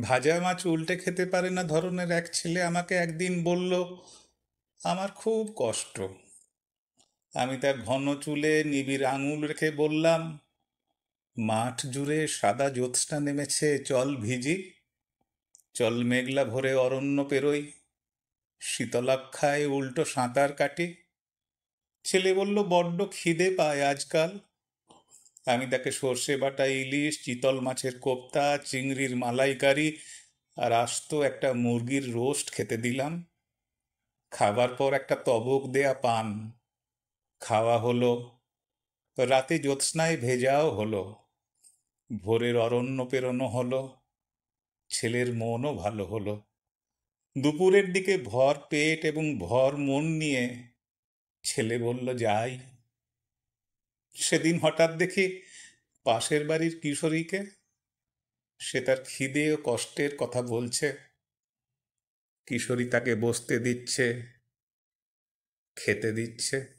ভাজা মাছ উল্টে খেতে পারে না ধরনের এক ছেলে আমাকে একদিন বলল, আমার খুব কষ্ট। আমি তার ঘন চুলে নিবিড় আঙুল রেখে বললাম, মাঠ জুড়ে সাদা জ্যোৎস্না নেমেছে, চল ভিজি। চল মেঘলা ভরে অরণ্য পেরোই, শীতলাক্ষায় উল্টো সাঁতার কাটি। ছেলে বলল, বড্ড খিদে পায় আজকাল। আমি তাকে সর্ষে বাটা ইলিশ, চিতল মাছের কোপ্তা, চিংড়ির মালাইকারি আর আস্ত একটা মুরগির রোস্ট খেতে দিলাম। খাবার পর একটা তবক দেয়া পান। খাওয়া হলো, রাতে জ্যোৎস্নায় ভেজাও হলো, ভোরের অরণ্য পেরোনো হলো, ছেলের মনও ভালো হলো। দুপুরের দিকে ভর পেট এবং ভর মন নিয়ে ছেলে বলল, যাই। সেদিন হঠাৎ দেখি পাশের বাড়ির কিশোরীকে। সে তার খিদে ও কষ্টের কথা বলছে। কিশোরী তাকে বসতে দিচ্ছে, খেতে দিচ্ছে।